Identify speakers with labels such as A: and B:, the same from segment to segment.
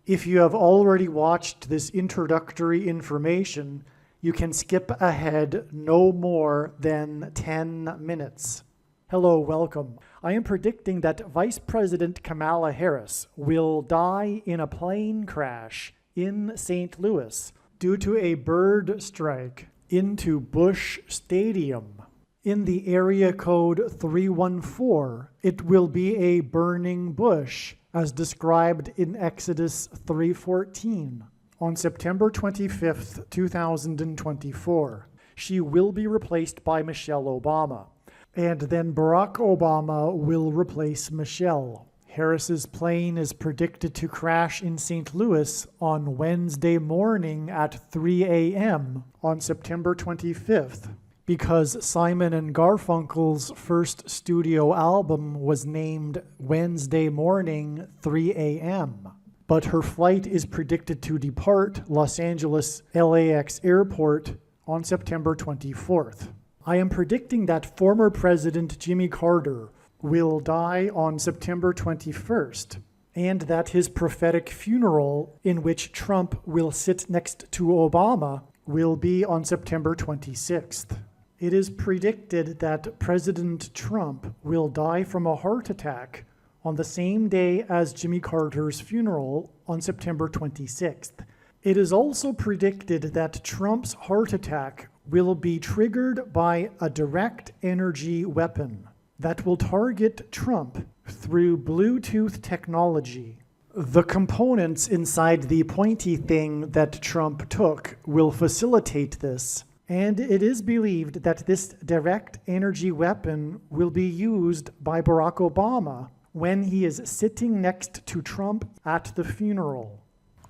A: If you have already watched this introductory information, you can skip ahead no more than 10 minutes. Hello, welcome. I am predicting that Vice President Kamala Harris will die in a plane crash in St. Louis due to a bird strike into Busch Stadium. In the area code 314, it will be a burning bush, as described in Exodus 3:14. On September 25th, 2024, she will be replaced by Michelle Obama, and then Barack Obama will replace Michelle. Harris's plane is predicted to crash in St. Louis on Wednesday morning at 3 a.m. on September 25th. Because Simon and Garfunkel's first studio album was named Wednesday Morning 3 a.m., but her flight is predicted to depart Los Angeles LAX Airport on September 24th. I am predicting that former President Jimmy Carter will die on September 21st, and that his prophetic funeral, in which Trump will sit next to Obama, will be on September 26th. It is predicted that President Trump will die from a heart attack on the same day as Jimmy Carter's funeral on September 26th. It is also predicted that Trump's heart attack will be triggered by a direct energy weapon that will target Trump through Bluetooth technology. The components inside the pointy thing that Trump took will facilitate this. And it is believed that this direct energy weapon will be used by Barack Obama when he is sitting next to Trump at the funeral.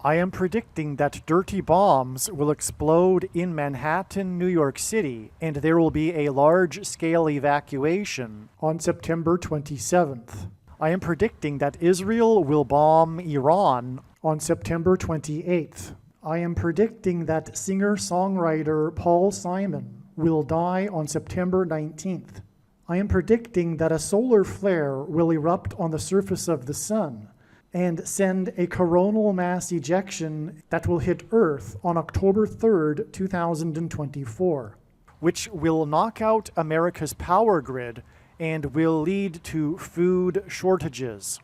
A: I am predicting that dirty bombs will explode in Manhattan, New York City, and there will be a large-scale evacuation on September 27th. I am predicting that Israel will bomb Iran on September 28th. I am predicting that singer-songwriter Paul Simon will die on September 19th. I am predicting that a solar flare will erupt on the surface of the sun and send a coronal mass ejection that will hit Earth on October 3rd, 2024, which will knock out America's power grid and will lead to food shortages.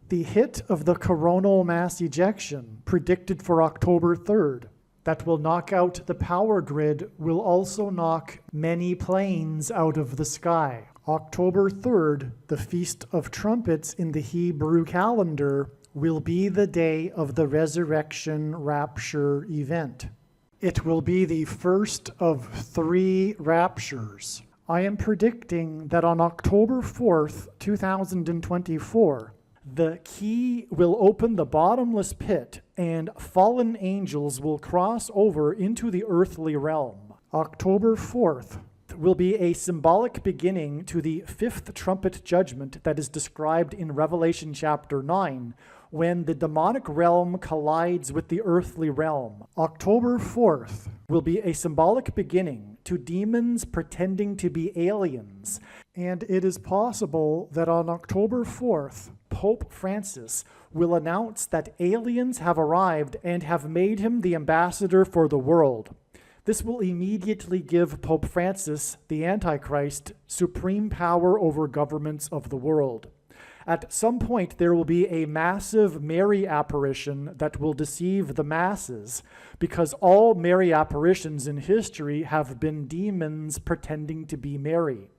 A: The hit of the coronal mass ejection, predicted for October 3rd, that will knock out the power grid, will also knock many planes out of the sky. October 3rd, the Feast of Trumpets in the Hebrew calendar, will be the day of the resurrection rapture event. It will be the first of 3 raptures. I am predicting that on October 4th, 2024, the key will open the bottomless pit, and fallen angels will cross over into the earthly realm. October 4th will be a symbolic beginning to the 5th trumpet judgment that is described in Revelation chapter 9, when the demonic realm collides with the earthly realm. October 4th will be a symbolic beginning to demons pretending to be aliens, and it is possible that on October 4th, Pope Francis will announce that aliens have arrived and have made him the ambassador for the world. This will immediately give Pope Francis, the Antichrist, supreme power over governments of the world. At some point, there will be a massive Mary apparition that will deceive the masses, because all Mary apparitions in history have been demons pretending to be Mary.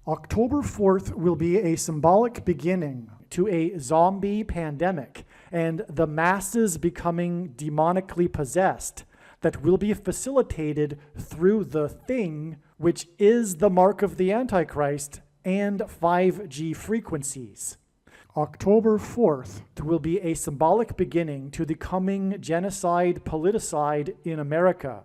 A: October 4th will be a symbolic beginning to a zombie pandemic and the masses becoming demonically possessed that will be facilitated through the thing, which is the mark of the Antichrist and 5G frequencies. October 4th will be a symbolic beginning to the coming genocide politicide in America.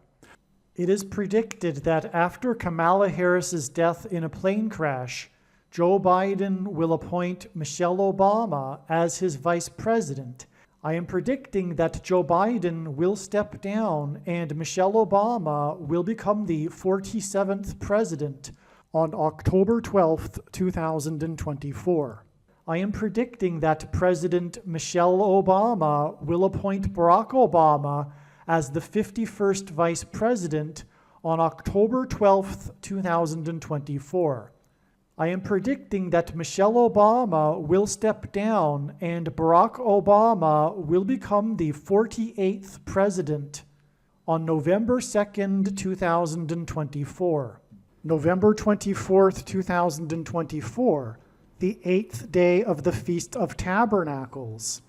A: It is predicted that after Kamala Harris's death in a plane crash, Joe Biden will appoint Michelle Obama as his vice president. I am predicting that Joe Biden will step down and Michelle Obama will become the 47th president on October 12th, 2024. I am predicting that President Michelle Obama will appoint Barack Obama as the 51st Vice President on October 12th, 2024. I am predicting that Michelle Obama will step down and Barack Obama will become the 48th President on November 2nd, 2024. November 24th, 2024, the 8th day of the Feast of Tabernacles,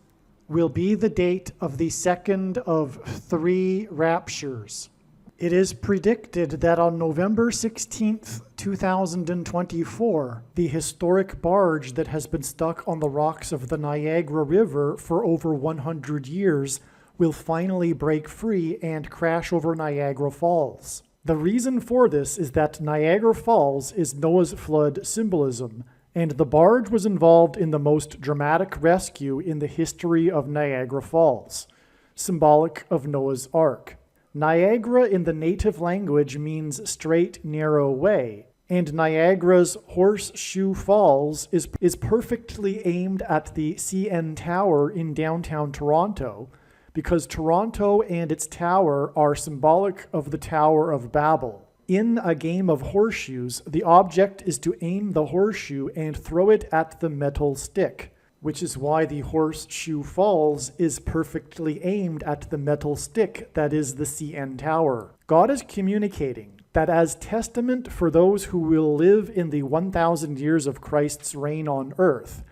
A: will be the date of the second of 3 raptures. It is predicted that on November 16th, 2024, the historic barge that has been stuck on the rocks of the Niagara River for over 100 years will finally break free and crash over Niagara Falls. The reason for this is that Niagara Falls is Noah's flood symbolism, and the barge was involved in the most dramatic rescue in the history of Niagara Falls, symbolic of Noah's Ark. Niagara in the native language means straight, narrow way, and Niagara's Horseshoe Falls is perfectly aimed at the CN Tower in downtown Toronto, because Toronto and its tower are symbolic of the Tower of Babel. In a game of horseshoes, the object is to aim the horseshoe and throw it at the metal stick, which is why the Horseshoe Falls is perfectly aimed at the metal stick that is the CN Tower. God is communicating that as testament for those who will live in the 1,000 years of Christ's reign on earth,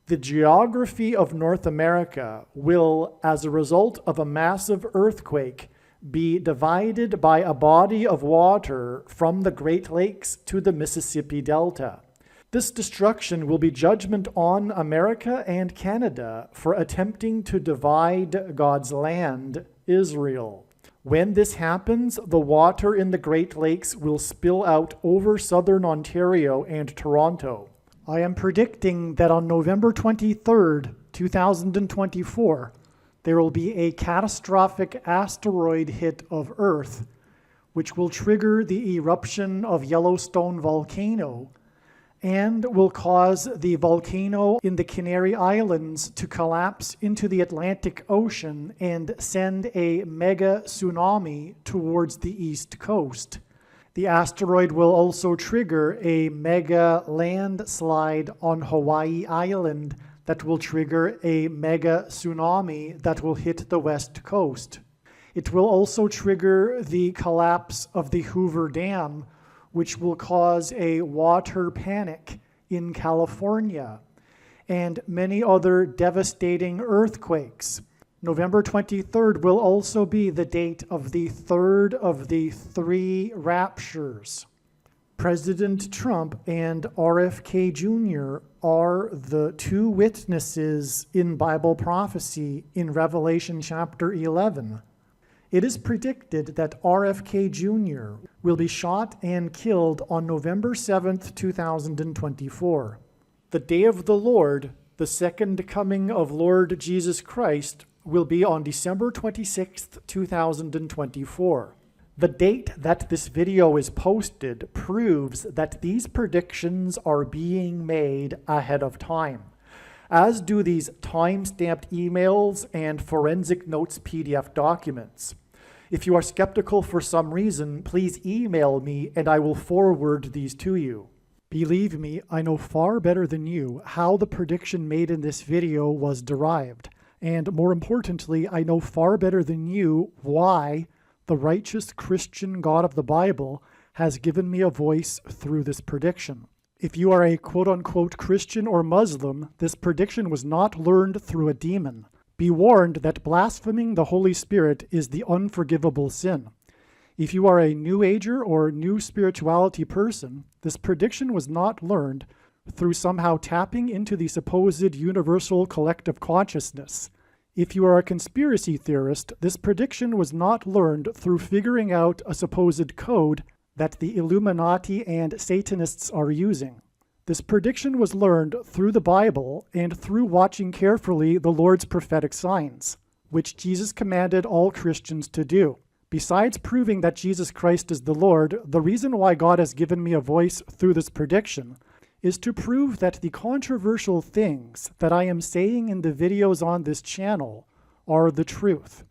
A: the geography of North America will, as a result of a massive earthquake, be divided by a body of water from the Great Lakes to the Mississippi Delta. This destruction will be judgment on America and Canada for attempting to divide God's land, Israel. When this happens, the water in the Great Lakes will spill out over southern Ontario and Toronto. I am predicting that on November 23rd, 2024, there will be a catastrophic asteroid hit of Earth, which will trigger the eruption of Yellowstone volcano and will cause the volcano in the Canary Islands to collapse into the Atlantic Ocean and send a mega tsunami towards the east coast. The asteroid will also trigger a mega landslide on Hawaii Island that will trigger a mega tsunami that will hit the west coast. It will also trigger the collapse of the Hoover Dam, which will cause a water panic in California, and many other devastating earthquakes. November 23rd will also be the date of the third of the 3 raptures. President Trump and RFK Jr. are the 2 witnesses in Bible prophecy in Revelation chapter 11. It is predicted that RFK Jr. will be shot and killed on November 7th, 2024. The day of the Lord, the second coming of Lord Jesus Christ, will be on December 26th, 2024. The date that this video is posted proves that these predictions are being made ahead of time, as do these time-stamped emails and forensic notes PDF documents. If you are skeptical for some reason, please email me and I will forward these to you. Believe me, I know far better than you how the prediction made in this video was derived. And more importantly, I know far better than you why the righteous Christian God of the Bible has given me a voice through this prediction. If you are a quote-unquote Christian or Muslim, this prediction was not learned through a demon. Be warned that blaspheming the Holy Spirit is the unforgivable sin. If you are a New Ager or New Spirituality person, this prediction was not learned through somehow tapping into the supposed universal collective consciousness. If you are a conspiracy theorist, this prediction was not learned through figuring out a supposed code that the Illuminati and Satanists are using. This prediction was learned through the Bible and through watching carefully the Lord's prophetic signs, which Jesus commanded all Christians to do. Besides proving that Jesus Christ is the Lord, the reason why God has given me a voice through this prediction is to prove that the controversial things that I am saying in the videos on this channel are the truth.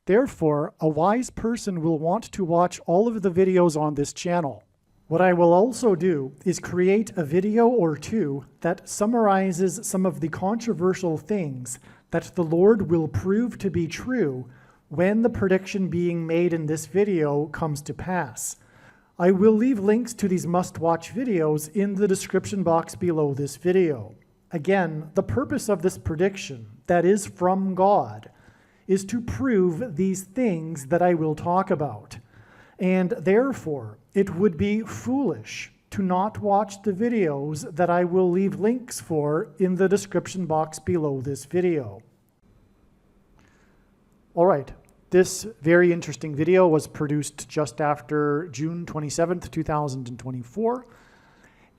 A: Therefore, a wise person will want to watch all of the videos on this channel. What I will also do is create a video or two that summarizes some of the controversial things that the Lord will prove to be true when the prediction being made in this video comes to pass. I will leave links to these must-watch videos in the description box below this video. Again, the purpose of this prediction, that is from God, is to prove these things that I will talk about. And therefore, it would be foolish to not watch the videos that I will leave links for in the description box below this video. All right, this very interesting video was produced just after June 27th, 2024.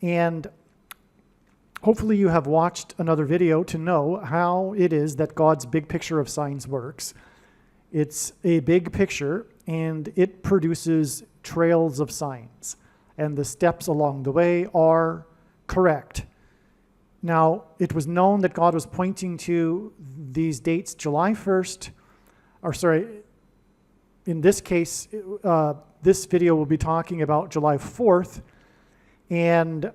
A: And hopefully you have watched another video to know how it is that God's big picture of signs works. It's a big picture, and it produces trails of signs, and the steps along the way are correct. Now, it was known that God was pointing to these dates, July 1st, in this case, this video will be talking about July 4th and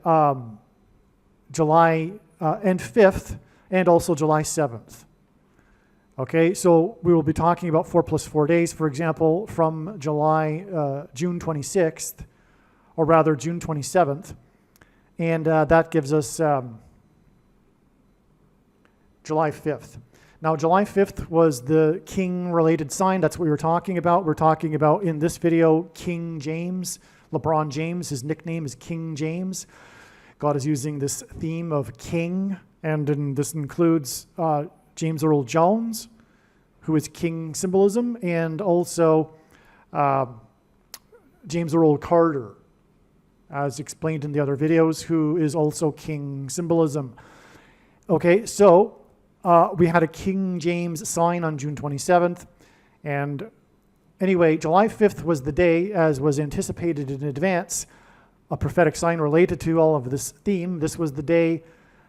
A: July and 5th, and also July 7th. Okay, so we will be talking about 4 plus 4 days, for example, from June 26th, or rather June 27th. And that gives us July 5th. Now, July 5th was the king-related sign. That's what we were talking about. We're talking about, in this video, King James. LeBron James, his nickname is King James. God is using this theme of king, and this includes James Earl Jones, who is king symbolism, and also James Earl Carter, as explained in the other videos, who is also king symbolism. Okay, so we had a King James sign on June 27th, and anyway, July 5th was the day, as was anticipated in advance, a prophetic sign related to all of this theme. This was the day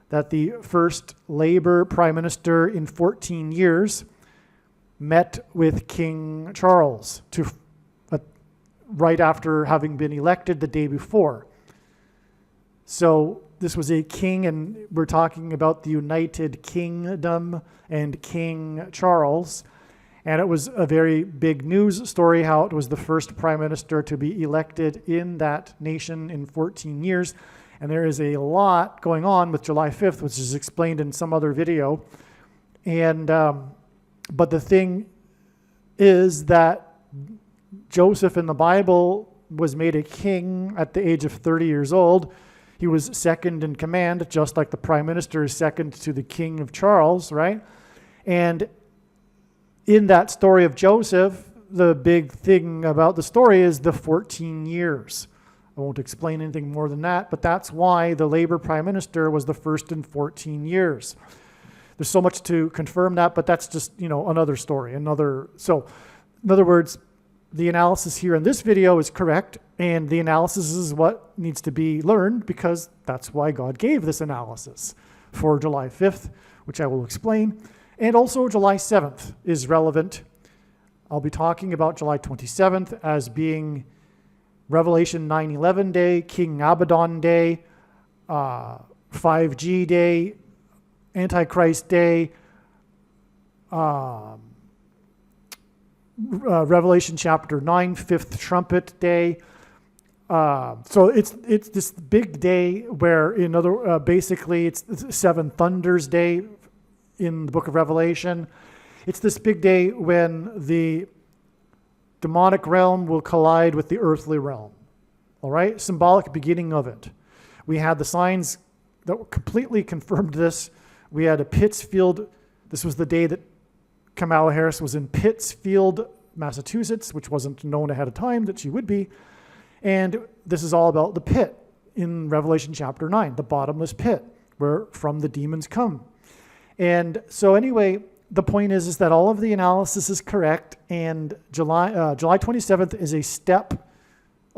A: that the first Labour Prime Minister in 14 years met with King Charles right after having been elected the day before. So this was a king, and we're talking about the United Kingdom and King Charles. And it was a very big news story how it was the first prime minister to be elected in that nation in 14 years. And there is a lot going on with July 5th, which is explained in some other video. And but the thing is that Joseph in the Bible was made a king at the age of 30 years old. He was second in command, just like the prime minister is second to the king of Charles, right? And in that story of Joseph, the big thing about the story is the 14 years. I won't explain anything more than that, but that's why the Labour Prime Minister was the first in 14 years. There's so much to confirm that, but that's just, another story. So, in other words, the analysis here in this video is correct, and the analysis is what needs to be learned, because that's why God gave this analysis for July 5th, which I will explain. And also July 7th is relevant. I'll be talking about July 27th as being Revelation 9/11 Day, King Abaddon Day, 5G Day, Antichrist Day, Revelation chapter 9, Fifth Trumpet Day. So it's this big day where, basically it's Seven Thunders Day in the book of Revelation. It's this big day when the demonic realm will collide with the earthly realm. All right? Symbolic beginning of it. We had the signs that completely confirmed this. We had a Pittsfield. This was the day that Kamala Harris was in Pittsfield, Massachusetts, which wasn't known ahead of time that she would be. And this is all about the pit in Revelation chapter 9, the bottomless pit, where from the demons come. And so anyway, the point is that all of the analysis is correct, and July 27th is a step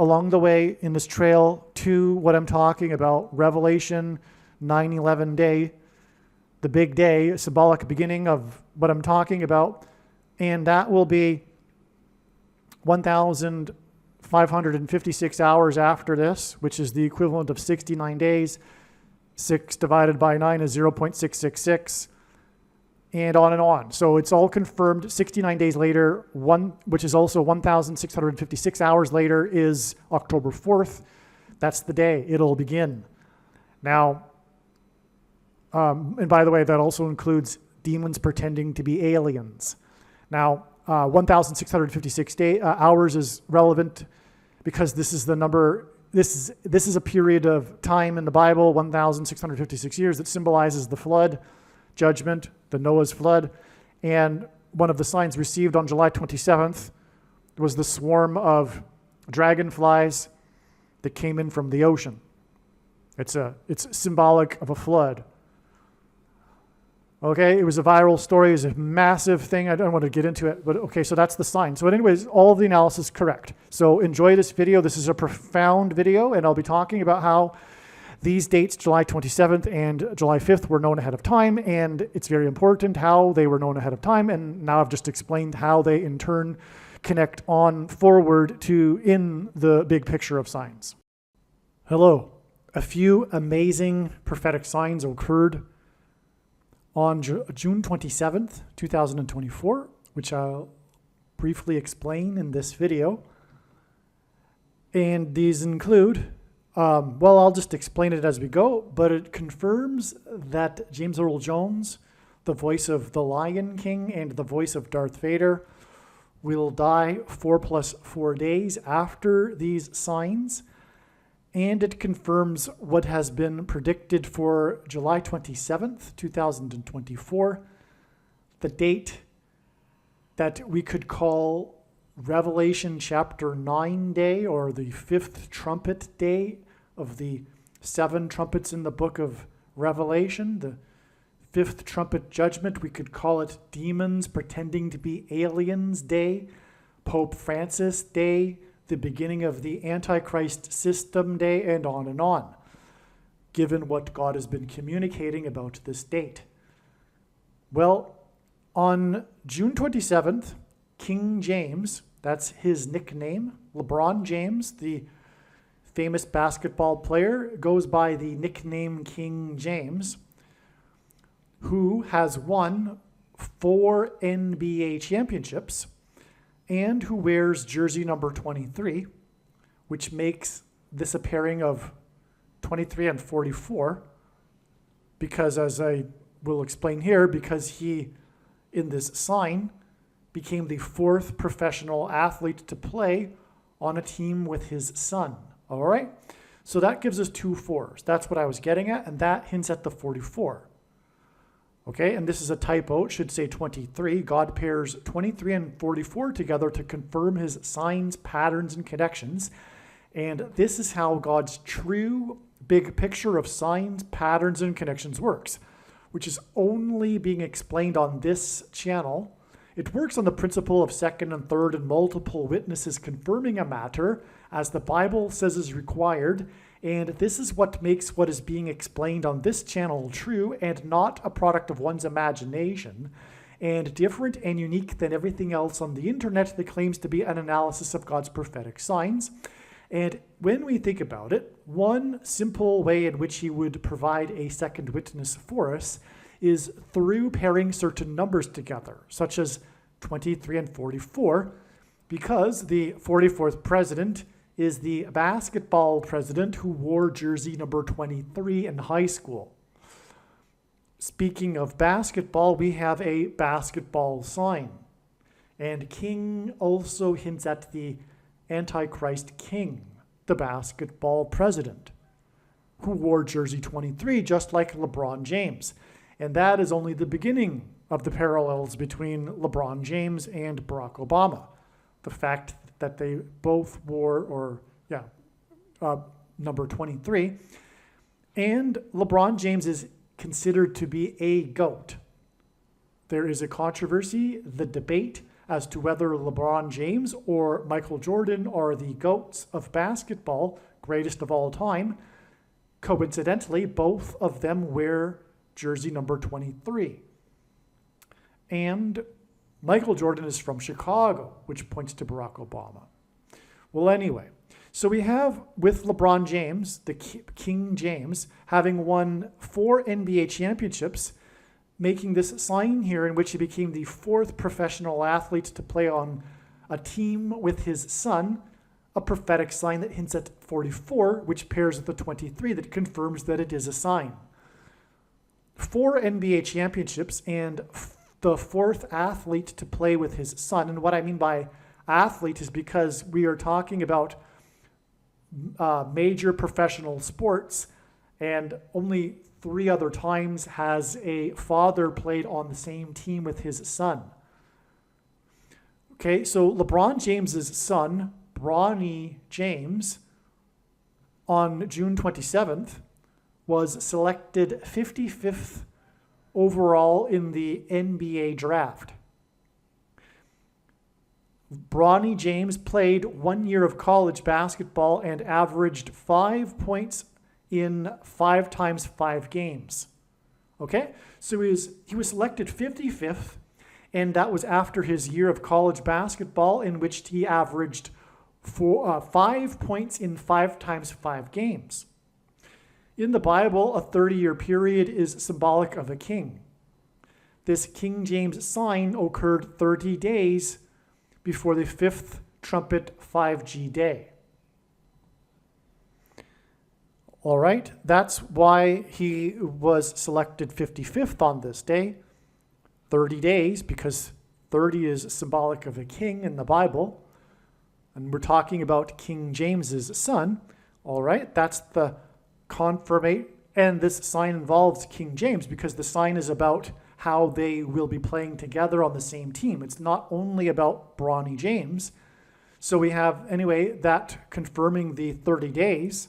A: along the way in this trail to what I'm talking about, Revelation 9/11 day, the big day, symbolic beginning of what I'm talking about. And that will be 1,556 hours after this, which is the equivalent of 69 days. 6 divided by 9 is 0.666, and on and on. So it's all confirmed. 69 days later, which is also 1,656 hours later, is October 4th. That's the day it'll begin. Now, and by the way, that also includes demons pretending to be aliens. Now, 1,656 hours is relevant because this is the number. This is a period of time in the Bible, 1,656 years, that symbolizes the flood, judgment, the Noah's flood. And one of the signs received on July 27th was the swarm of dragonflies that came in from the ocean. It's symbolic of a flood. Okay, it was a viral story. It was a massive thing. I don't want to get into it, but okay, so that's the sign. So anyways, all of the analysis is correct. So enjoy this video. This is a profound video, and I'll be talking about how these dates, July 27th and July 5th, were known ahead of time, and it's very important how they were known ahead of time, and now I've just explained how they in turn connect on forward to in the big picture of signs. Hello. A few amazing prophetic signs occurred on June 27th, 2024, which I'll briefly explain in this video. And these include, I'll just explain it as we go, but it confirms that James Earl Jones, the voice of the Lion King and the voice of Darth Vader, will die 4 + 4 days after these signs. And it confirms what has been predicted for July 27th, 2024, the date that we could call Revelation chapter 9 day, or the 5th trumpet day of the 7 trumpets in the book of Revelation, the 5th trumpet judgment. We could call it Demons Pretending to be Aliens Day, Pope Francis Day, the beginning of the Antichrist system day, and on, given what God has been communicating about this date. Well, on June 27th, King James, that's his nickname, LeBron James, the famous basketball player, goes by the nickname King James, who has won 4 NBA championships, and who wears jersey number 23, which makes this a pairing of 23 and 44, because as I will explain here, because he, in this sign, became the 4th professional athlete to play on a team with his son. All right? So that gives us 2 4s. That's what I was getting at, and that hints at the 44. Okay, and this is a typo. It should say 23. God pairs 23 and 44 together to confirm his signs, patterns, and connections. And this is how God's true big picture of signs, patterns, and connections works, which is only being explained on this channel. It works on the principle of second and third and multiple witnesses confirming a matter, as the Bible says is required. And this is what makes what is being explained on this channel true and not a product of one's imagination, and different and unique than everything else on the internet that claims to be an analysis of God's prophetic signs. And when we think about it, one simple way in which he would provide a second witness for us is through pairing certain numbers together, such as 23 and 44, because the 44th president is the basketball president who wore jersey number 23 in high school. Speaking of basketball, we have a basketball sign. And king also hints at the Antichrist king, the basketball president, who wore jersey 23 just like LeBron James. And that is only the beginning of the parallels between LeBron James and Barack Obama. The fact that they both wore, number 23. And LeBron James is considered to be a GOAT. There is a controversy, the debate, as to whether LeBron James or Michael Jordan are the GOATs of basketball, greatest of all time. Coincidentally, both of them wear jersey number 23. And Michael Jordan is from Chicago, which points to Barack Obama. Well, anyway, so we have with LeBron James, the King James, having won 4 NBA championships, making this sign here in which he became the 4th professional athlete to play on a team with his son, a prophetic sign that hints at 44, which pairs with the 23 that confirms that it is a sign. 4 NBA championships and the 4th athlete to play with his son. And what I mean by athlete is because we are talking about major professional sports, and only 3 other times has a father played on the same team with his son. Okay, so LeBron James's son, Bronny James, on June 27th, was selected 55th overall in the NBA draft. Bronny James played 1 year of college basketball and averaged 5 points in 5 times 5 games. Okay? So he was selected 55th, and that was after his year of college basketball in which he averaged 5 points in 5 times 5 games. In the Bible, a 30-year period is symbolic of a king. This King James sign occurred 30 days before the 5th trumpet 5G day. All right, that's why he was selected 55th on this day. 30 days, because 30 is symbolic of a king in the Bible. And we're talking about King James's son. All right, that's the confirmation. And this sign involves King James because the sign is about how they will be playing together on the same team. It's not only about Bronny James. So we have, anyway, that confirming the 30 days.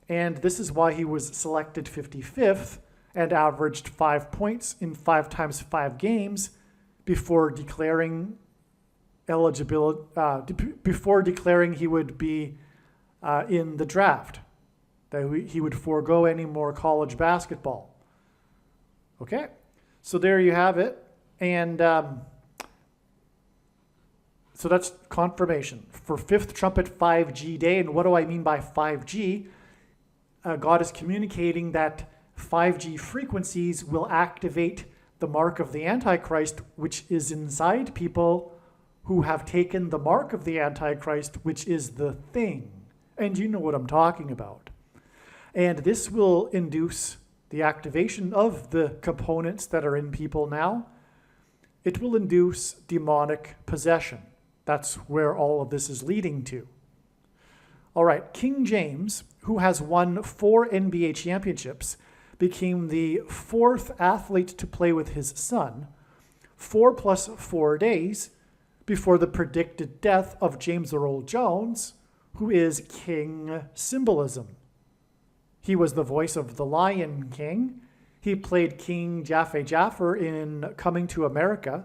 A: And this is why he was selected 55th and averaged 5 points in 5 times 5 games before declaring eligibility, before declaring he would be in the draft, that he would forego any more college basketball. Okay, so there you have it. And so that's confirmation for 5th trumpet 5G day. And what do I mean by 5G? God is communicating that 5G frequencies will activate the mark of the Antichrist, which is inside people who have taken the mark of the Antichrist, which is the thing. And you know what I'm talking about. And this will induce the activation of the components that are in people now. It will induce demonic possession. That's where all of this is leading to. All right, King James, who has won 4 NBA championships, became the 4th athlete to play with his son 4 plus 4 days before the predicted death of James Earl Jones, who is King Symbolism. He was the voice of the Lion King. He played King Jafar in Coming to America.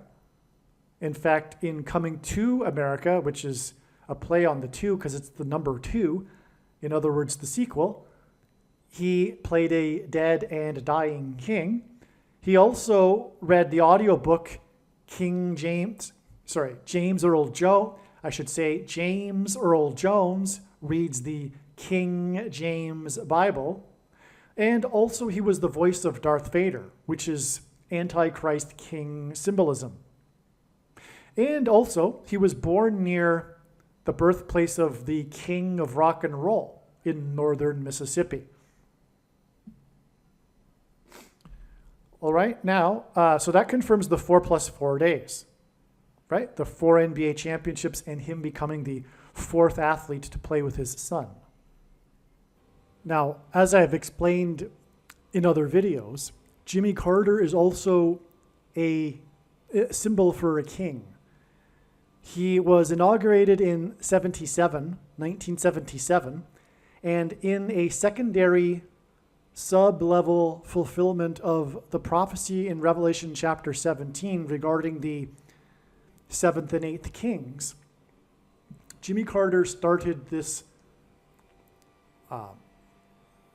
A: In fact, in Coming to America, which is a play on the 2 because it's the number 2, in other words, the sequel, he played a dead and dying king. He also read the audiobook James Earl Jones reads the King James Bible. And also he was the voice of Darth Vader, which is Antichrist King Symbolism. And also he was born near the birthplace of the King of Rock and Roll in northern Mississippi. All right, now, so that confirms the 4 plus 4 days, right? The 4 NBA championships and him becoming the 4th athlete to play with his son. Now, as I've explained in other videos, Jimmy Carter is also a symbol for a king. He was inaugurated in 1977, and in a secondary sub-level fulfillment of the prophecy in Revelation chapter 17 regarding the 7th and 8th kings. Jimmy Carter started this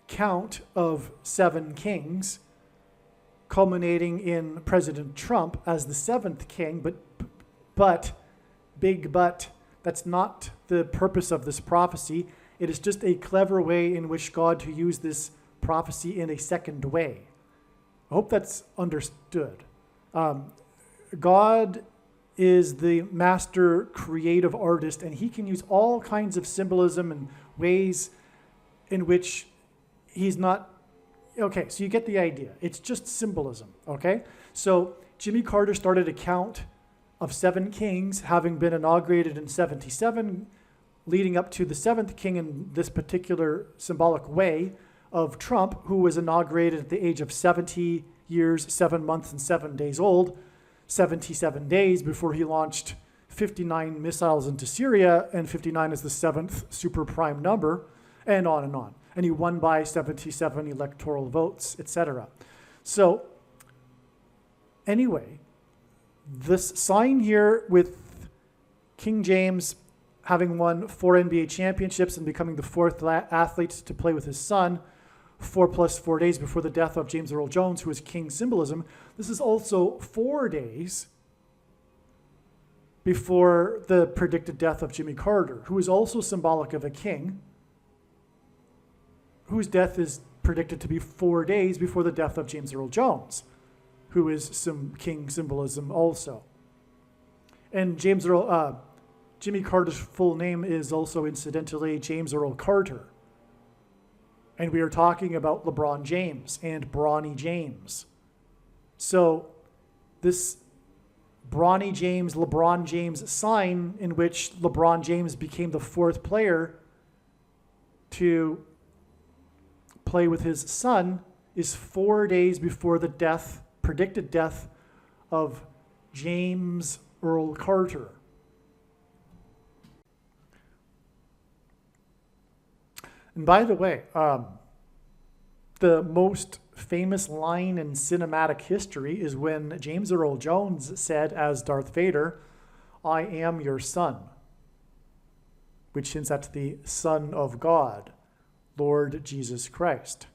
A: count of 7 kings, culminating in President Trump as the 7th king, but, that's not the purpose of this prophecy. It is just a clever way in which God to use this prophecy in a second way. I hope that's understood. God is the master creative artist, and he can use all kinds of symbolism and ways in which he's not. Okay, so you get the idea. It's just symbolism, okay? So Jimmy Carter started a count of 7 kings, having been inaugurated in 77, leading up to the 7th king in this particular symbolic way of Trump, who was inaugurated at the age of 70 years, 7 months, and 7 days old, 77 days before he launched 59 missiles into Syria, and 59 is the 7th super prime number, and on and on. And he won by 77 electoral votes, etc. So anyway, this sign here with King James having won 4 NBA championships and becoming the 4th athlete to play with his son 4 + 4 days before the death of James Earl Jones, who is king symbolism. This is also 4 days before the predicted death of Jimmy Carter, who is also symbolic of a king, whose death is predicted to be 4 days before the death of James Earl Jones, who is some king symbolism also. And Jimmy Carter's full name is also incidentally James Earl Carter. And we are talking about LeBron James and Bronny James. So this LeBron James sign, in which LeBron James became the 4th player to play with his son, is 4 days before the predicted death of James Earl Carter. And by the way, the most famous line in cinematic history is when James Earl Jones said as Darth Vader, "I am your son," which hints at the Son of God, Lord Jesus Christ.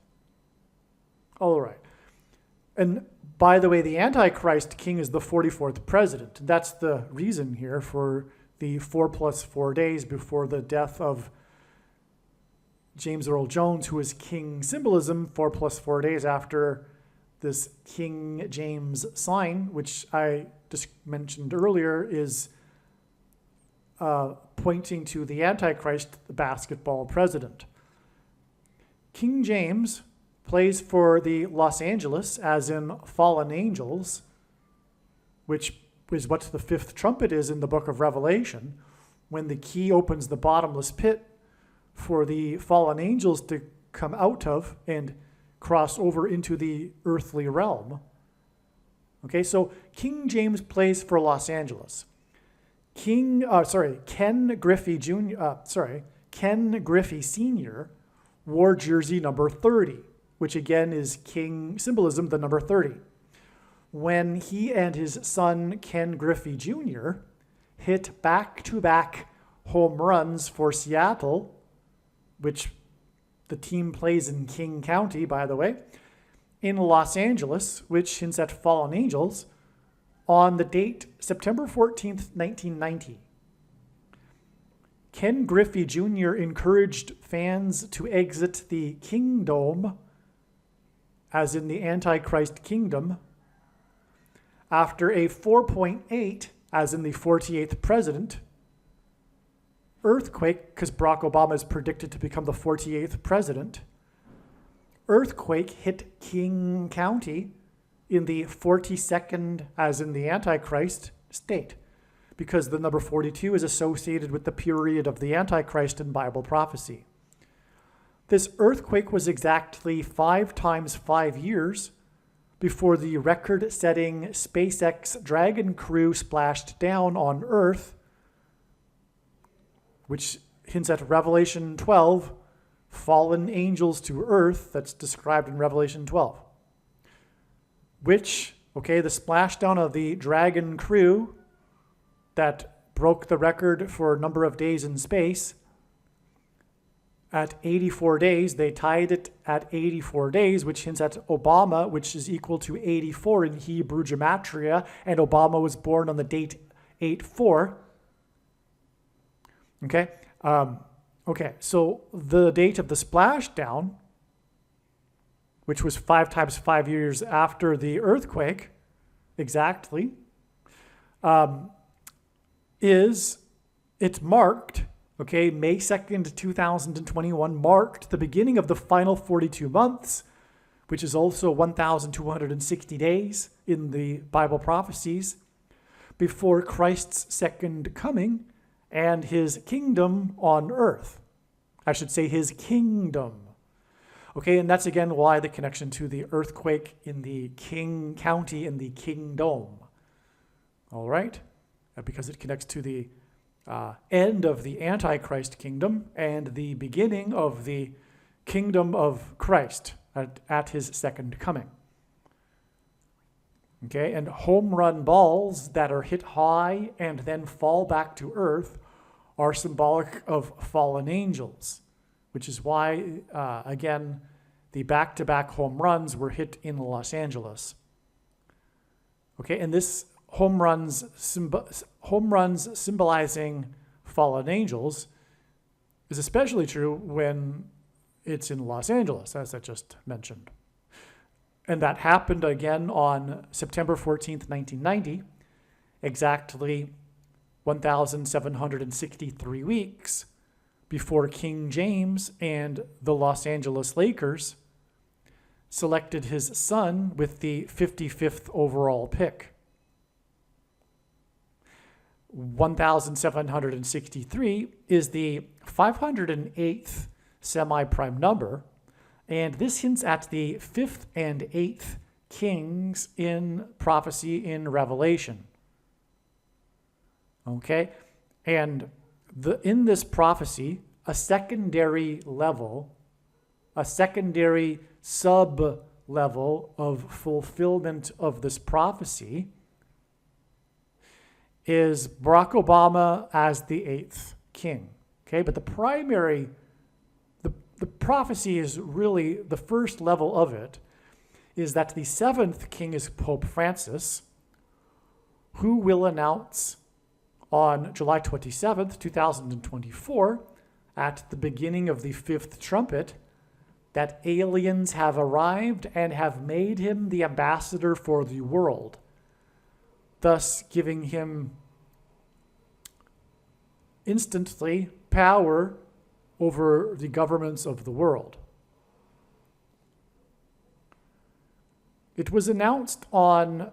A: All right. And by the way, the Antichrist king is the 44th president. That's the reason here for the 4 + 4 days before the death of James Earl Jones, who is king symbolism, 4 + 4 days after this King James sign, which I just mentioned earlier, is pointing to the Antichrist, the basketball president. King James plays for the Los Angeles, as in fallen angels, which is what the 5th trumpet is in the book of Revelation, when the key opens the bottomless pit for the fallen angels to come out of and cross over into the earthly realm. Okay, so King James plays for Los Angeles. Ken Griffey Sr. wore jersey number 30, which again is king symbolism, the number 30. When he and his son, Ken Griffey Jr., hit back-to-back home runs for Seattle, which the team plays in King County, by the way, in Los Angeles, which hints at fallen angels, on the date September 14th, 1990. Ken Griffey Jr. encouraged fans to exit the kingdom, as in the Antichrist kingdom, after a 4.8, as in the 48th president, earthquake, because Barack Obama is predicted to become the 48th president. Earthquake hit King County in the 42nd, as in the Antichrist state, because the number 42 is associated with the period of the Antichrist in Bible prophecy. This earthquake was exactly 5 times 5 years before the record-setting SpaceX Dragon crew splashed down on Earth, which hints at Revelation 12, fallen angels to earth, that's described in Revelation 12. The splashdown of the Dragon crew that broke the record for number of days in space at 84 days. They tied it at 84 days, which hints at Obama, which is equal to 84 in Hebrew gematria, and Obama was born on the date 8/4. Okay? Okay, so the date of the splashdown, which was 5 times 5 years after the earthquake, exactly, it marked, okay, May 2nd, 2021 marked the beginning of the final 42 months, which is also 1,260 days in the Bible prophecies, before Christ's second coming and his kingdom on earth. I should say his kingdom. Okay, and that's again why the connection to the earthquake in the King County in the kingdom. All right? Because it connects to the end of the Antichrist kingdom and the beginning of the kingdom of Christ at his second coming. Okay, and home run balls that are hit high and then fall back to earth are symbolic of fallen angels, which is why, again, the back-to-back home runs were hit in Los Angeles. Okay, and this home runs symbolizing fallen angels is especially true when it's in Los Angeles, as I just mentioned. And that happened again on September 14th, 1990, exactly 1,763 weeks before King James and the Los Angeles Lakers selected his son with the 55th overall pick. 1,763 is the 508th semi-prime number, and this hints at the 5th and 8th kings in prophecy in Revelation. Okay? And in this prophecy, a secondary level, a secondary sub-level of fulfillment of this prophecy is Barack Obama as the 8th king. Okay? But the primary, the prophecy is really, the first level of it is that the 7th king is Pope Francis, who will announce on July 27th, 2024, at the beginning of the 5th trumpet, that aliens have arrived and have made him the ambassador for the world, thus giving him instantly power over the governments of the world. It was announced on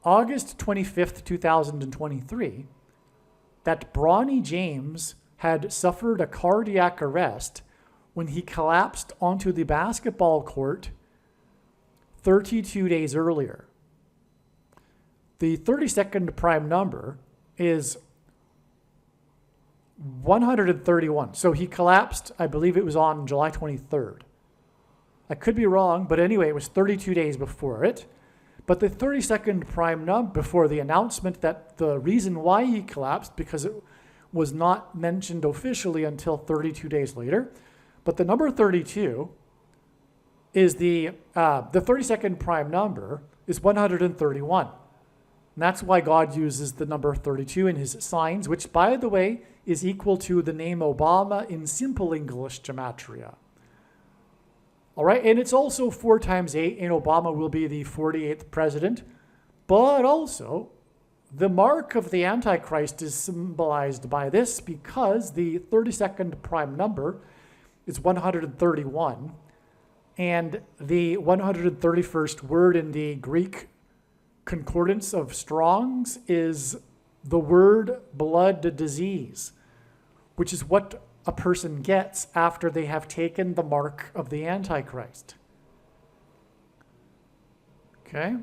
A: August 25th, 2023, that Bronny James had suffered a cardiac arrest when he collapsed onto the basketball court 32 days earlier. The 32nd prime number is 131. So he collapsed, I believe it was on July 23rd. I could be wrong, but anyway, it was 32 days before it. But the 32nd prime number, before the announcement that the reason why he collapsed, because it was not mentioned officially until 32 days later. But the number 32 is the 32nd prime number is 131. And that's why God uses the number 32 in his signs, which, by the way, is equal to the name Obama in simple English gematria. All right, and it's also 4 times 8, and Obama will be the 48th president. But also, the mark of the Antichrist is symbolized by this because the 32nd prime number is 131, and the 131st word in the Greek concordance of Strong's is the word blood disease, which is what a person gets after they have taken the mark of the Antichrist. Okay?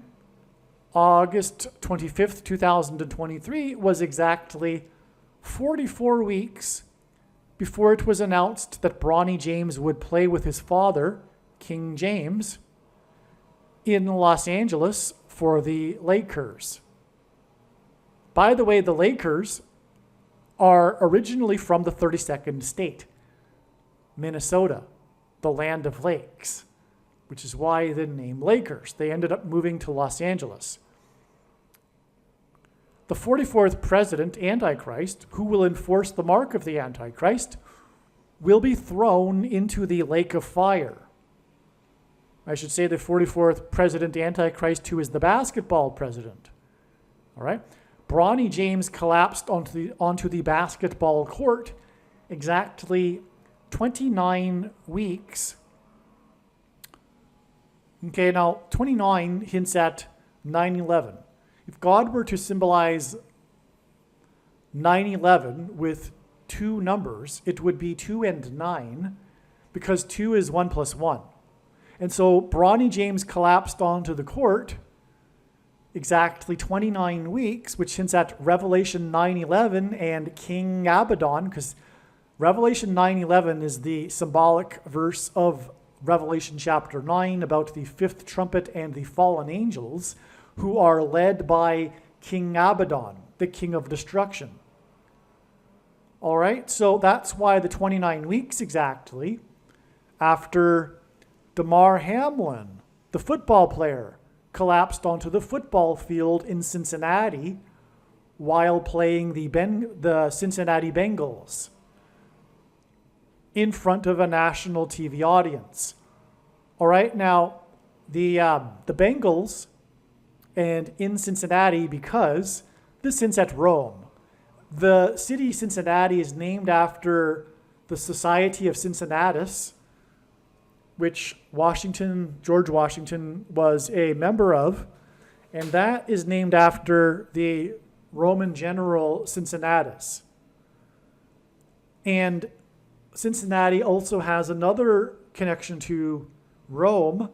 A: August 25th, 2023 was exactly 44 weeks before it was announced that Bronny James would play with his father, King James, in Los Angeles for the Lakers. By the way, the Lakers are originally from the 32nd state, Minnesota, the land of lakes, which is why the name Lakers. They ended up moving to Los Angeles. The 44th president, Antichrist, who will enforce the mark of the Antichrist, will be thrown into the lake of fire. I should say the 44th president, Antichrist, who is the basketball president. All right? Bronny James collapsed onto the basketball court exactly 29 weeks. Okay, now 29 hints at 9/11. If God were to symbolize 9/11 with two numbers, it would be 2 and 9, because 2 is 1 plus 1. And so Bronny James collapsed onto the court exactly 29 weeks, which hints at Revelation 9:11 and King Abaddon, because Revelation 9:11 is the symbolic verse of Revelation chapter 9 about the fifth trumpet and the fallen angels who are led by King Abaddon, the king of destruction. All right, so that's why the 29 weeks exactly after Damar Hamlin, the football player, collapsed onto the football field in Cincinnati while playing the Cincinnati Bengals in front of a national TV audience. All right, now the Bengals and in Cincinnati, because this hints at Rome. The city Cincinnati is named after the Society of Cincinnatus, which George Washington was a member of, and that is named after the Roman general Cincinnatus. And Cincinnati also has another connection to Rome,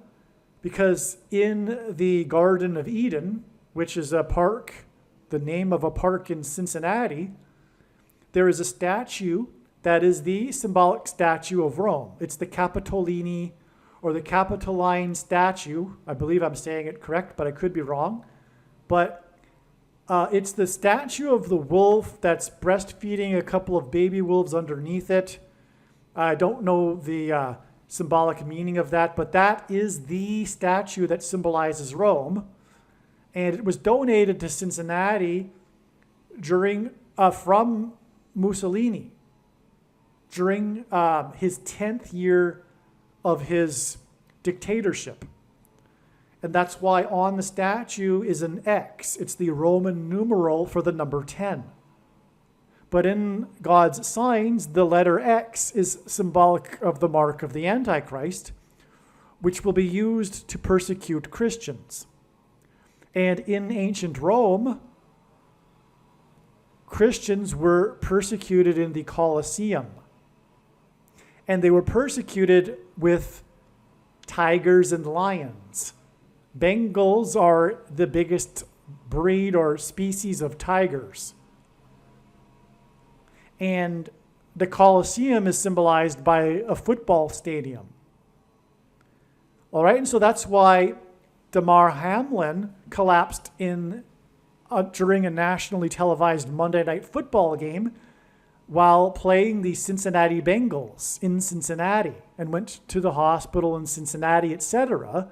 A: because in the Garden of Eden, which is a park, the name of a park in Cincinnati, there is a statue that is the symbolic statue of Rome. It's the Capitolini or the Capitoline statue. I believe I'm saying it correct, but I could be wrong. But it's the statue of the wolf that's breastfeeding a couple of baby wolves underneath it. I don't know the symbolic meaning of that, but that is the statue that symbolizes Rome. And it was donated to Cincinnati from Mussolini during his 10th year of his dictatorship. And that's why on the statue is an X. It's the Roman numeral for the number 10. But in God's signs, the letter X is symbolic of the mark of the Antichrist, which will be used to persecute Christians. And in ancient Rome, Christians were persecuted in the Colosseum. And they were persecuted with tigers and lions. Bengals are the biggest breed or species of tigers. And the Colosseum is symbolized by a football stadium. All right, and so that's why Damar Hamlin collapsed during a nationally televised Monday Night Football game while playing the Cincinnati Bengals in Cincinnati, and went to the hospital in Cincinnati, etc.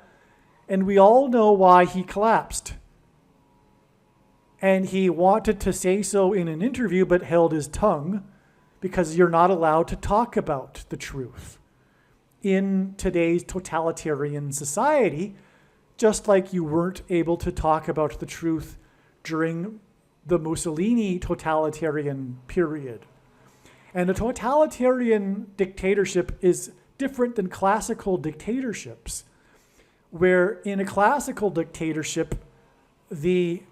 A: And we all know why he collapsed. And he wanted to say so in an interview, but held his tongue, because you're not allowed to talk about the truth in today's totalitarian society, just like you weren't able to talk about the truth during the Mussolini totalitarian period. And a totalitarian dictatorship is different than classical dictatorships, where in a classical dictatorship, the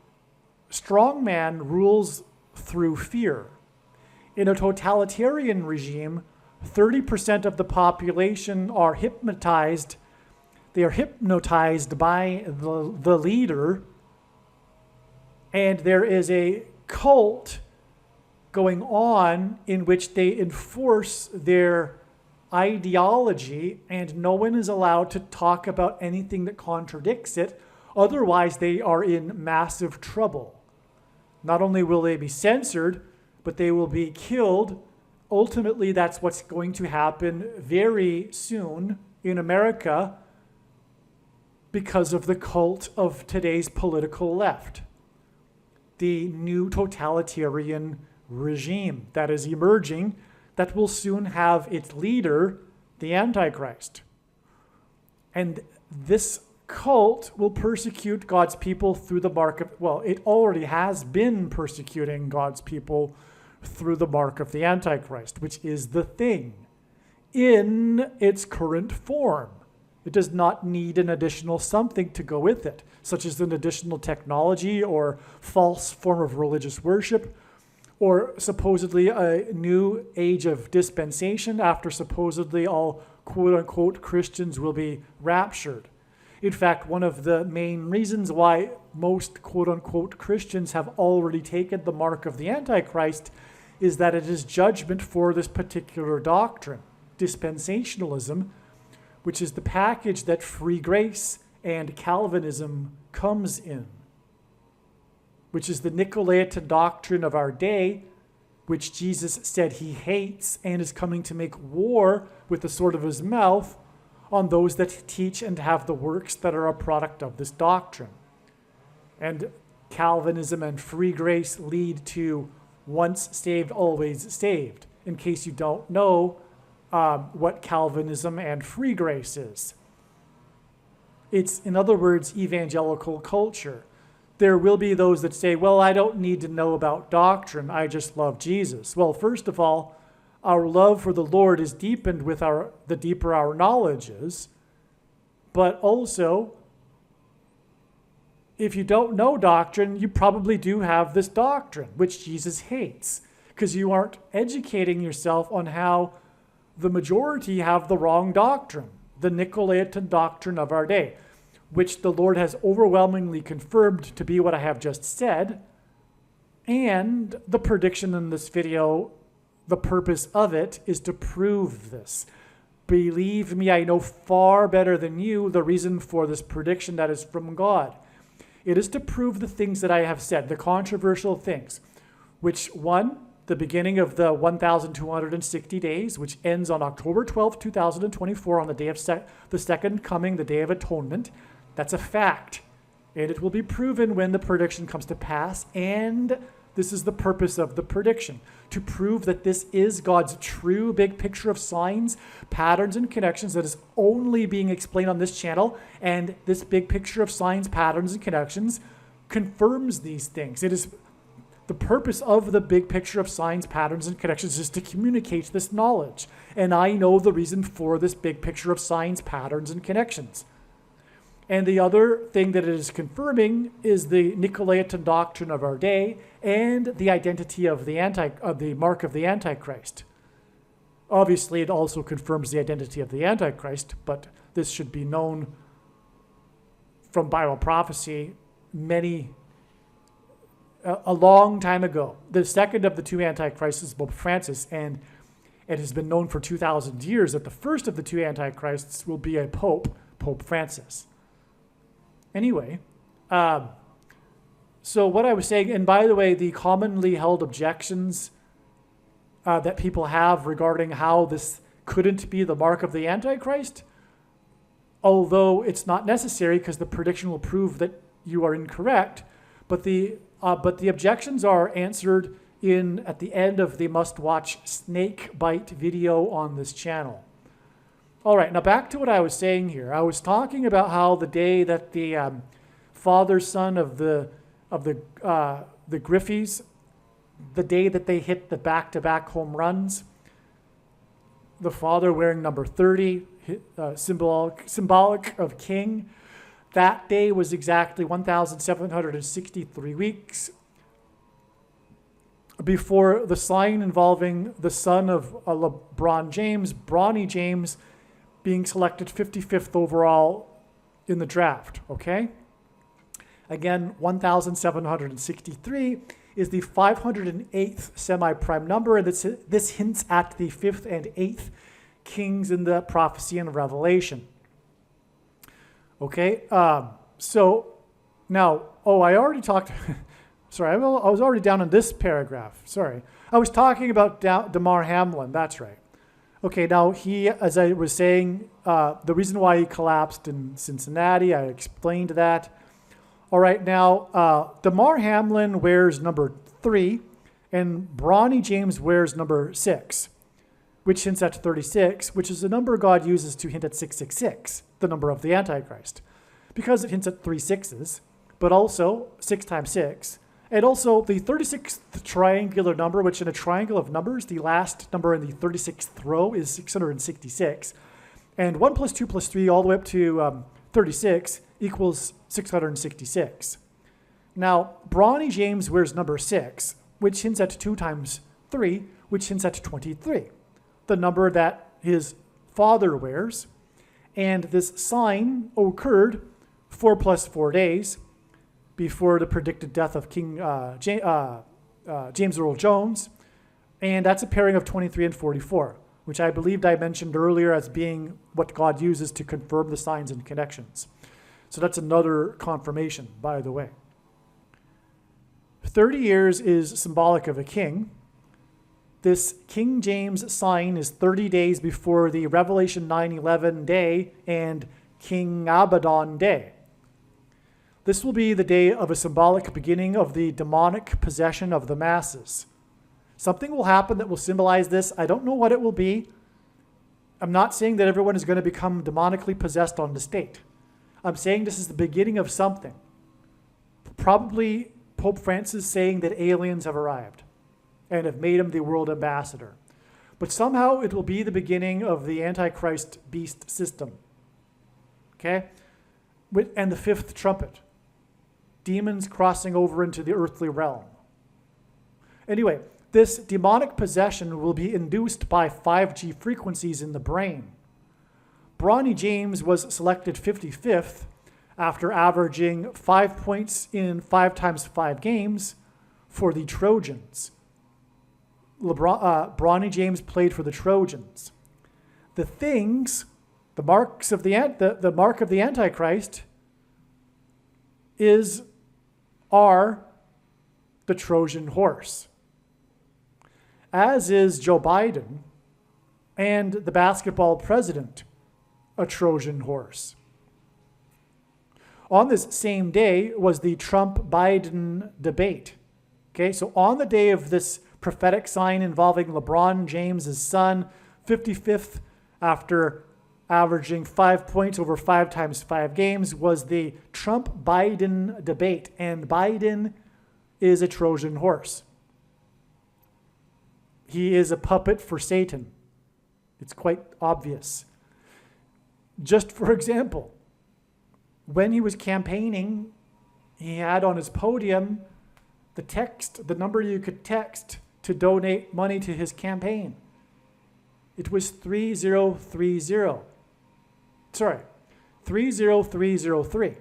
A: strong man rules through fear. In a totalitarian regime, 30% of the population are hypnotized. They are hypnotized by the leader, and there is a cult going on in which they enforce their ideology, and no one is allowed to talk about anything that contradicts it. Otherwise, they are in massive trouble. Not only will they be censored, but they will be killed. Ultimately, that's what's going to happen very soon in America because of the cult of today's political left. The new totalitarian regime that is emerging that will soon have its leader, the Antichrist. And this cult will persecute God's people through the mark of, well, it already has been persecuting God's people through the mark of the Antichrist, which is the thing in its current form. It does not need an additional something to go with it, such as an additional technology or false form of religious worship, or supposedly a new age of dispensation after supposedly all quote-unquote Christians will be raptured. In fact, one of the main reasons why most quote-unquote Christians have already taken the mark of the Antichrist is that it is judgment for this particular doctrine, dispensationalism, which is the package that free grace and Calvinism comes in, which is the Nicolaitan doctrine of our day, which Jesus said he hates and is coming to make war with the sword of his mouth on those that teach and have the works that are a product of this doctrine. And Calvinism and free grace lead to once saved, always saved, in case you don't know what Calvinism and free grace is. It's, in other words, evangelical culture. There will be those that say, well, I don't need to know about doctrine, I just love Jesus. Well, first of all, our love for the Lord is deepened with the deeper our knowledge is. But also, if you don't know doctrine, you probably do have this doctrine, which Jesus hates, because you aren't educating yourself on how the majority have the wrong doctrine, the Nicolaitan doctrine of our day, which the Lord has overwhelmingly confirmed to be what I have just said. And the prediction in this video, the purpose of it is to prove this. Believe me, I know far better than you the reason for this prediction that is from God. It is to prove the things that I have said, the controversial things, which one, the beginning of the 1,260 days, which ends on October 12, 2024, on the day of the second coming, the Day of Atonement. That's a fact. And it will be proven when the prediction comes to pass. And this is the purpose of the prediction, to prove that this is God's true big picture of signs, patterns, and connections that is only being explained on this channel. And this big picture of signs, patterns, and connections confirms these things. It is the purpose of the big picture of signs, patterns, and connections is to communicate this knowledge. And I know the reason for this big picture of signs, patterns, and connections. And the other thing that it is confirming is the Nicolaitan doctrine of our day and the identity of the mark of the Antichrist. Obviously, it also confirms the identity of the Antichrist, but this should be known from Bible prophecy a long time ago. The second of the two Antichrists is Pope Francis, and it has been known for 2,000 years that the first of the two Antichrists will be a Pope, Pope Francis. Anyway, so what I was saying, and by the way, the commonly held objections that people have regarding how this couldn't be the mark of the Antichrist, although it's not necessary because the prediction will prove that you are incorrect, but the objections are answered at the end of the must-watch snake bite video on this channel. All right, now back to what I was saying here. I was talking about how the day that the father son of the Griffeys, the day that they hit the back-to-back home runs, the father wearing number 30, symbolic of king. That day was exactly 1,763 weeks before the sign involving the son of LeBron James, Bronny James, being selected 55th overall in the draft, okay? Again, 1,763 is the 508th semi-prime number, and this hints at the 5th and 8th kings in the prophecy and Revelation. Okay, so now, I already talked, Sorry, I was already down in this paragraph. Sorry. I was talking about Damar Hamlin. That's right. Okay, now he, as I was saying, the reason why he collapsed in Cincinnati, I explained that. All right, now, Damar Hamlin wears number 3, and Bronny James wears number 6, which hints at 36, which is the number God uses to hint at 666, the number of the Antichrist, because it hints at 3 6s, but also 6 times 6, and also the 36th triangular number, which in a triangle of numbers, the last number in the 36th row is 666, and 1 plus 2 plus 3 all the way up to 36 equals 666. Now, Bronny James wears number 6, which hints at 2 times 3, which hints at 23, the number that his father wears. And this sign occurred 4 plus 4 days before the predicted death of King James Earl Jones. And that's a pairing of 23 and 44, which I believed I mentioned earlier as being what God uses to confirm the signs and connections. So that's another confirmation, by the way. 30 years is symbolic of a king. This King James sign is 30 days before the Revelation 9:11 day and King Abaddon day. This will be the day of a symbolic beginning of the demonic possession of the masses. Something will happen that will symbolize this. I don't know what it will be. I'm not saying that everyone is going to become demonically possessed on the state. I'm saying this is the beginning of something. Probably Pope Francis saying that aliens have arrived and have made him the world ambassador. But somehow it will be the beginning of the Antichrist beast system. Okay? And the 5th trumpet. Demons crossing over into the earthly realm. Anyway, this demonic possession will be induced by 5G frequencies in the brain. Bronny James was selected 55th after averaging 5 points in 5 times 5 games for the Trojans. Bronny James played for the Trojans. The things, the mark of the Antichrist are the Trojan horse, as is Joe Biden and the basketball president, a Trojan horse. On this same day was the Trump-Biden debate. Okay, so on the day of this prophetic sign involving LeBron James' son, 55th after averaging 5 points over 5 times 5 games, was the Trump-Biden debate. And Biden is a Trojan horse. He is a puppet for Satan. It's quite obvious. Just for example, when he was campaigning, he had on his podium the number you could text to donate money to his campaign. It was 30303. 30303.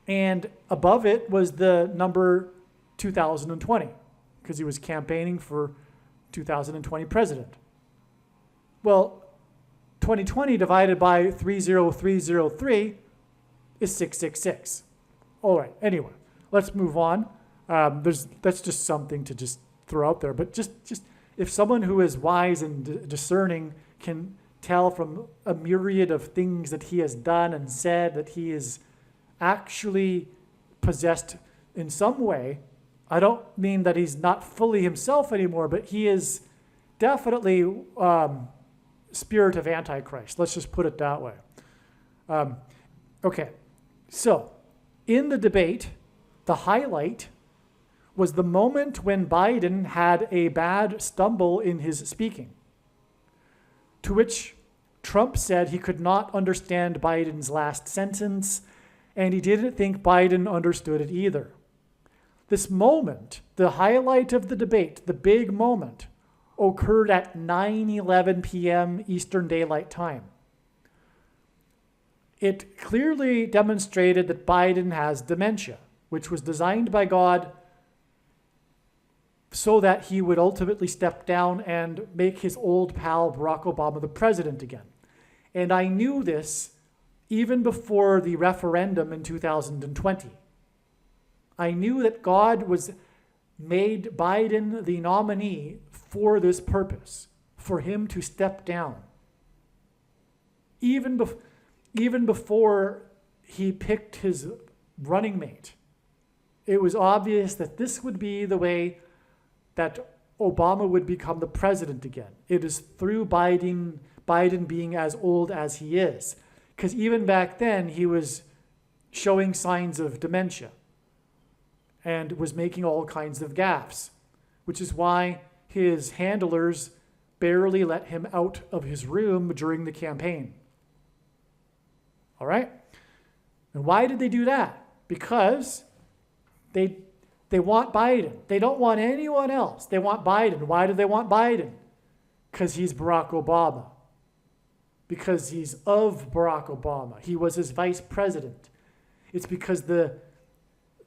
A: And above it was the number 2020, because he was campaigning for 2020 president. Well, 2020 divided by 30303 is 666. All right, anyway, let's move on. That's just something to just throw out there. But just if someone who is wise and discerning can tell from a myriad of things that he has done and said that he is actually possessed in some way, I don't mean that he's not fully himself anymore, but he is definitely spirit of Antichrist. Let's just put it that way. Okay, so in the debate, the highlight was the moment when Biden had a bad stumble in his speaking, to which Trump said he could not understand Biden's last sentence, and he didn't think Biden understood it either. This moment, the highlight of the debate, the big moment, occurred at 9:11 p.m. Eastern Daylight Time. It clearly demonstrated that Biden has dementia, which was designed by God so that he would ultimately step down and make his old pal Barack Obama the president again. And I knew this even before the referendum in 2020. I knew that God was made Biden the nominee for this purpose, for him to step down. Even before he picked his running mate, it was obvious that this would be the way that Obama would become the president again. It is through Biden being as old as he is. Because even back then, he was showing signs of dementia and was making all kinds of gaffes, which is why his handlers barely let him out of his room during the campaign. All right? And why did they do that? Because they want Biden. They don't want anyone else. They want Biden. Why do they want Biden? Because he's Barack Obama. Because he's of Barack Obama. He was his vice president. It's because the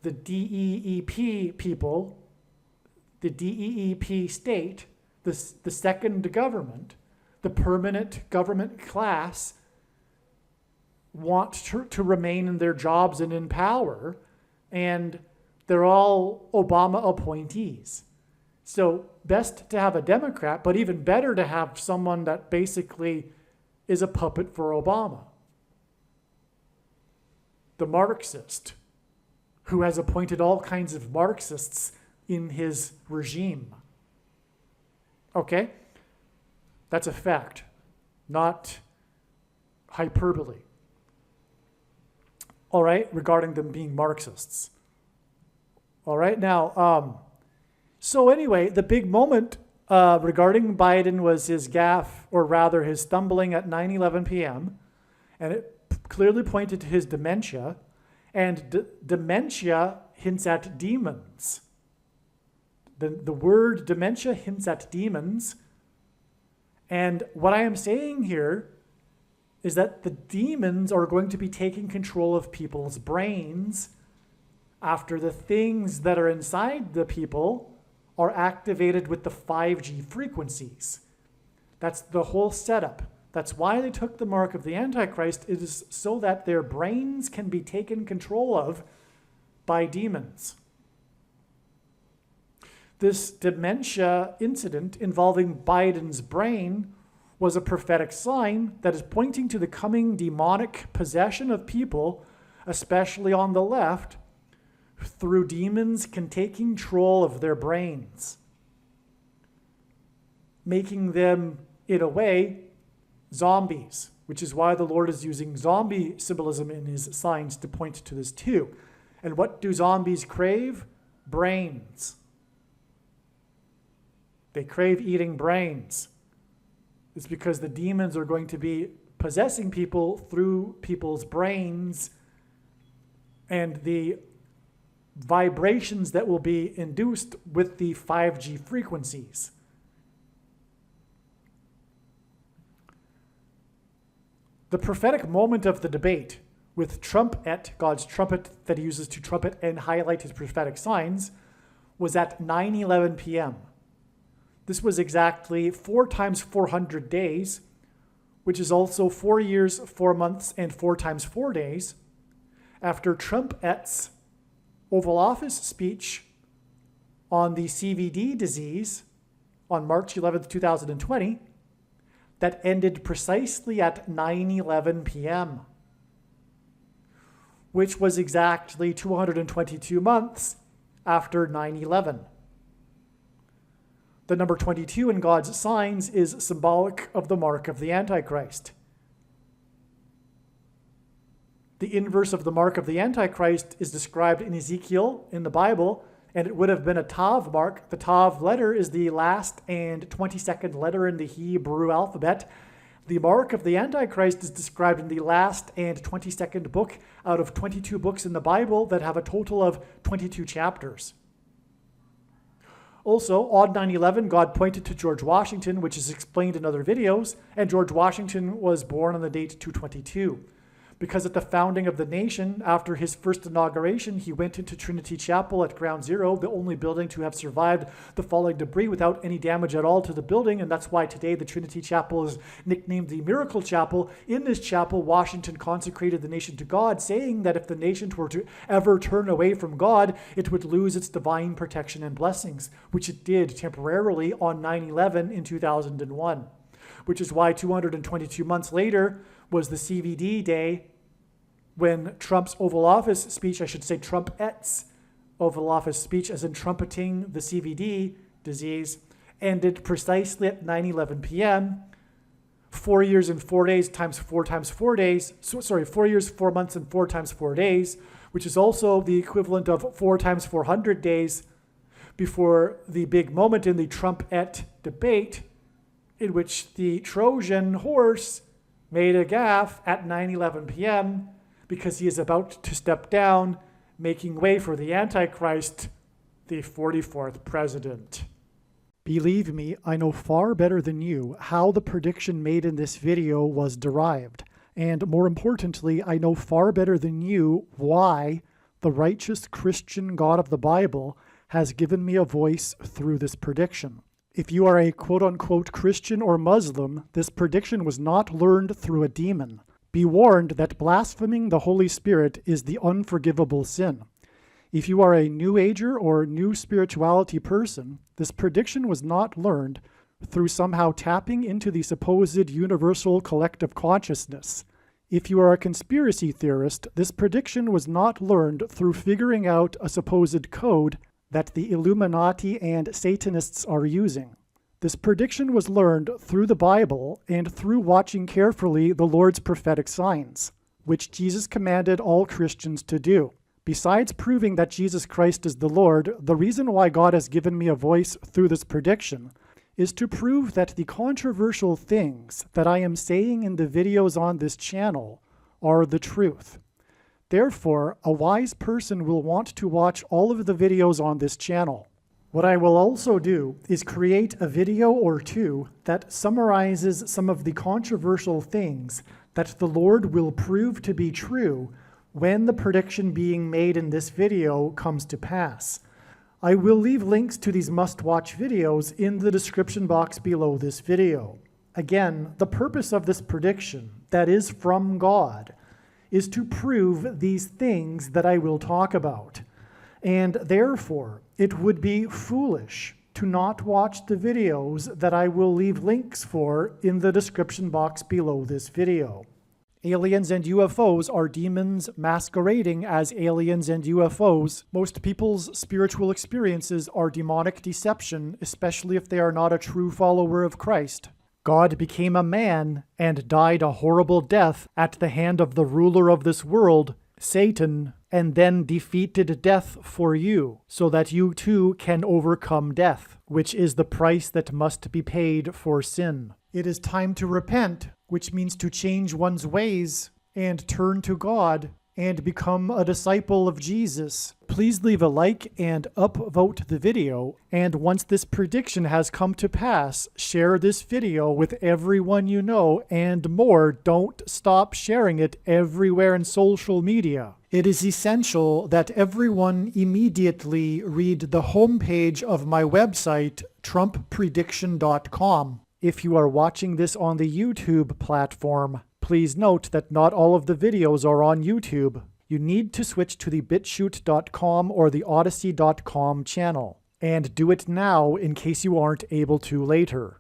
A: DEEP people, the DEEP state, the second government, the permanent government class, want to remain in their jobs and in power, and they're all Obama appointees. So best to have a Democrat, but even better to have someone that basically is a puppet for Obama. The Marxist, who has appointed all kinds of Marxists in his regime. Okay? That's a fact, not hyperbole. All right, regarding them being Marxists. All right, now, so anyway, the big moment regarding Biden was his gaffe, or rather his stumbling at 9:11 p.m., and it clearly pointed to his dementia, and dementia hints at demons. The word dementia hints at demons, and what I am saying here is that the demons are going to be taking control of people's brains after the things that are inside the people are activated with the 5G frequencies. That's the whole setup. That's why they took the mark of the Antichrist. It is so that their brains can be taken control of by demons. This dementia incident involving Biden's brain was a prophetic sign that is pointing to the coming demonic possession of people, especially on the left, through demons taking control of their brains, making them, in a way, zombies, which is why the Lord is using zombie symbolism in his signs to point to this too. And what do zombies crave? Brains. They crave eating brains. It's because the demons are going to be possessing people through people's brains, and the vibrations that will be induced with the 5G frequencies. The prophetic moment of the debate with trumpet, God's trumpet that he uses to trumpet and highlight his prophetic signs, was at 9:11 p.m. This was exactly 4 times 400 days, which is also 4 years, 4 months, and 4 times 4 days, after Trumpet's Oval Office speech on the CVD disease on March 11th, 2020, that ended precisely at 9:11 p.m., which was exactly 222 months after 9/11. The number 22 in God's signs is symbolic of the mark of the Antichrist. The inverse of the mark of the Antichrist is described in Ezekiel in the Bible, and it would have been a Tav mark. The Tav letter is the last and 22nd letter in the Hebrew alphabet. The mark of the Antichrist is described in the last and 22nd book out of 22 books in the Bible that have a total of 22 chapters. Also, on 9/11, God pointed to George Washington, which is explained in other videos, and George Washington was born on the date 222. because at the founding of the nation, after his first inauguration, he went into Trinity Chapel at Ground Zero, the only building to have survived the falling debris without any damage at all to the building, and that's why today the Trinity Chapel is nicknamed the Miracle Chapel. In this chapel, Washington consecrated the nation to God, saying that if the nation were to ever turn away from God, it would lose its divine protection and blessings, which it did temporarily on 9/11 in 2001, which is why 222 months later was the CVD day, when Trump's Oval Office speech, I should say Trumpet's Oval Office speech, as in trumpeting the CVD disease, ended precisely at 9:11 p.m. 4 years and 4 days times 4 times 4 days. 4 years, 4 months, and 4 times 4 days, which is also the equivalent of 4 times 400 days before the big moment in the Trumpet debate, in which the Trojan horse made a gaffe at 9:11 p.m. because he is about to step down, making way for the Antichrist, the 44th president. Believe me, I know far better than you how the prediction made in this video was derived. And more importantly, I know far better than you why the righteous Christian God of the Bible has given me a voice through this prediction. If you are a quote-unquote Christian or Muslim, this prediction was not learned through a demon. Be warned that blaspheming the Holy Spirit is the unforgivable sin. If you are a New Ager or New Spirituality person, this prediction was not learned through somehow tapping into the supposed universal collective consciousness. If you are a conspiracy theorist, this prediction was not learned through figuring out a supposed code that the Illuminati and Satanists are using. This prediction was learned through the Bible and through watching carefully the Lord's prophetic signs, which Jesus commanded all Christians to do. Besides proving that Jesus Christ is the Lord, the reason why God has given me a voice through this prediction is to prove that the controversial things that I am saying in the videos on this channel are the truth. Therefore, a wise person will want to watch all of the videos on this channel. What I will also do is create a video or two that summarizes some of the controversial things that the Lord will prove to be true when the prediction being made in this video comes to pass. I will leave links to these must-watch videos in the description box below this video. Again, the purpose of this prediction, that is from God, is to prove these things that I will talk about. And therefore, it would be foolish to not watch the videos that I will leave links for in the description box below this video. Aliens and UFOs are demons masquerading as aliens and UFOs. Most people's spiritual experiences are demonic deception, especially if they are not a true follower of Christ. God became a man and died a horrible death at the hand of the ruler of this world, Satan, and then defeated death for you, so that you too can overcome death, which is the price that must be paid for sin. It is time to repent, which means to change one's ways and turn to God and become a disciple of Jesus. Please leave a like and upvote the video, and once this prediction has come to pass, share this video with everyone you know, and more, don't stop sharing it everywhere in social media. It is essential that everyone immediately read the homepage of my website, TrumpPrediction.com. If you are watching this on the YouTube platform, please note that not all of the videos are on YouTube. You need to switch to the BitChute.com or the Odyssey.com channel. And do it now in case you aren't able to later.